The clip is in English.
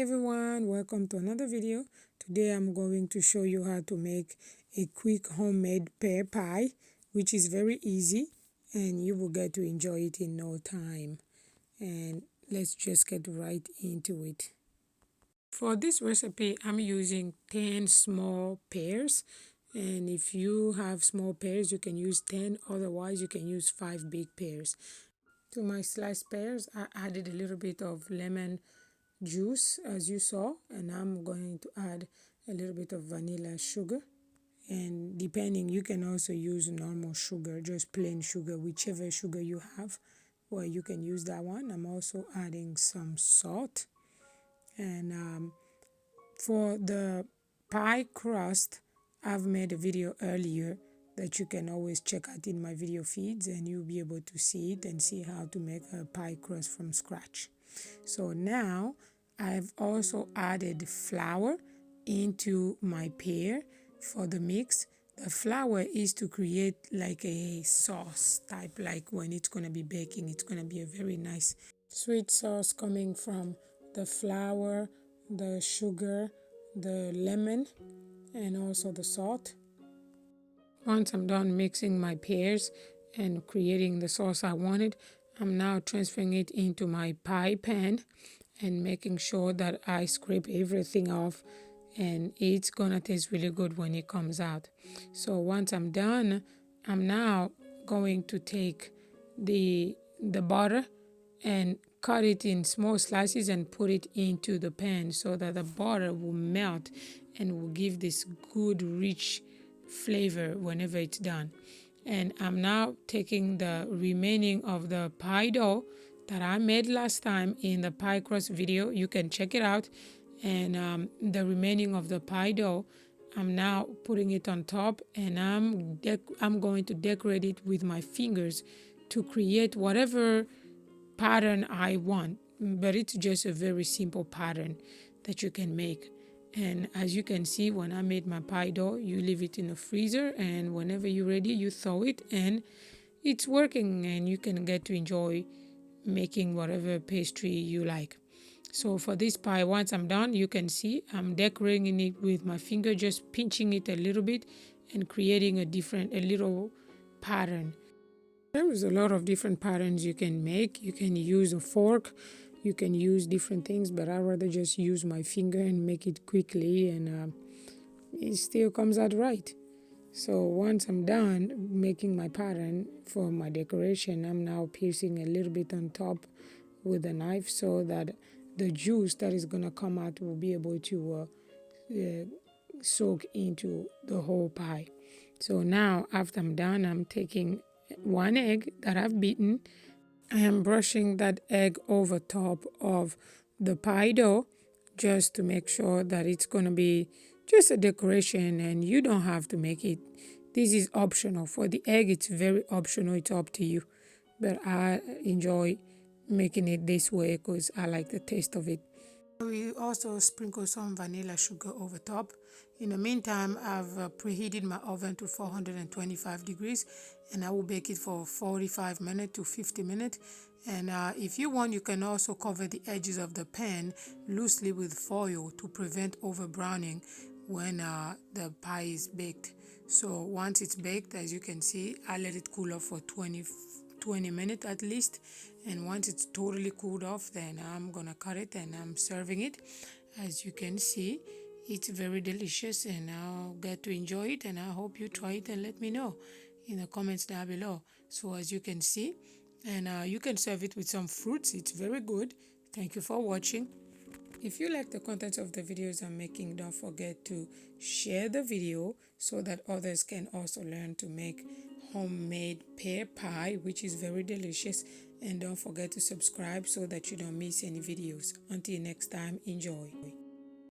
everyone, welcome to another video. Today I'm going to show you how to make a quick homemade pear pie, which is very easy and you will get to enjoy it in no time. And let's just get right into it. For this recipe I'm using 10 small pears, and if you have small pears you can use 10, otherwise you can use 5 big pears. To my sliced pears I added a little bit of lemon juice as you saw, and I'm going to add a little bit of vanilla sugar, and depending you can also use normal sugar, just plain sugar, whichever sugar you have, well, you can use that one. I'm also adding some salt, and for the pie crust I've made a video earlier that you can always check out in my video feeds, and you'll be able to see it and see how to make a pie crust from scratch. So now I've also added flour into my pear for the mix. The flour is to create like a sauce type, like when it's going to be baking, it's going to be a very nice sweet sauce coming from the flour, the sugar, the lemon, and also the salt. Once I'm done mixing my pears and creating the sauce I wanted, I'm now transferring it into my pie pan and making sure that I scrape everything off, and it's gonna taste really good when it comes out. So once I'm done, I'm now going to take the butter and cut it in small slices and put it into the pan so that the butter will melt and will give this good rich flavor whenever it's done. And I'm now taking the remaining of the pie dough that I made last time in the pie crust video. You can check it out. And the remaining of the pie dough, I'm now putting it on top, and I'm going to decorate it with my fingers to create whatever pattern I want. But it's just a very simple pattern that you can make. And as you can see, when I made my pie dough, you leave it in the freezer, and whenever you're ready, you thaw it, and it's working, and you can get to enjoy making whatever pastry you like. So for this pie, once I'm done, you can see I'm decorating it with my finger, just pinching it a little bit and creating a little pattern. There is a lot of different patterns you can make. You can use a fork, you can use different things, but I rather just use my finger and make it quickly, and it still comes out right. So once I'm done making my pattern for my decoration, I'm now piercing a little bit on top with a knife so that the juice that is going to come out will be able to soak into the whole pie. So now after I'm done, I'm taking one egg that I've beaten. I am brushing that egg over top of the pie dough just to make sure that it's going to be just a decoration, and you don't have to make it. This is optional. For the egg, it's very optional. It's up to you. But I enjoy making it this way because I like the taste of it. We also sprinkle some vanilla sugar over top. In the meantime, I've preheated my oven to 425 degrees, and I will bake it for 45 minutes to 50 minutes. And if you want, you can also cover the edges of the pan loosely with foil to prevent over browning when the pie is baked. So once it's baked, as you can see, I let it cool off for 20 minutes at least, and once it's totally cooled off, then I'm gonna cut it and I'm serving it. As you can see, it's very delicious, and I'll get to enjoy it, and I hope you try it and let me know in the comments down below. So as you can see, and you can serve it with some fruits. It's very good. Thank you for watching. If you like the content of the videos I'm making, don't forget to share the video so that others can also learn to make homemade pear pie, which is very delicious. And don't forget to subscribe so that you don't miss any videos. Until next time, enjoy.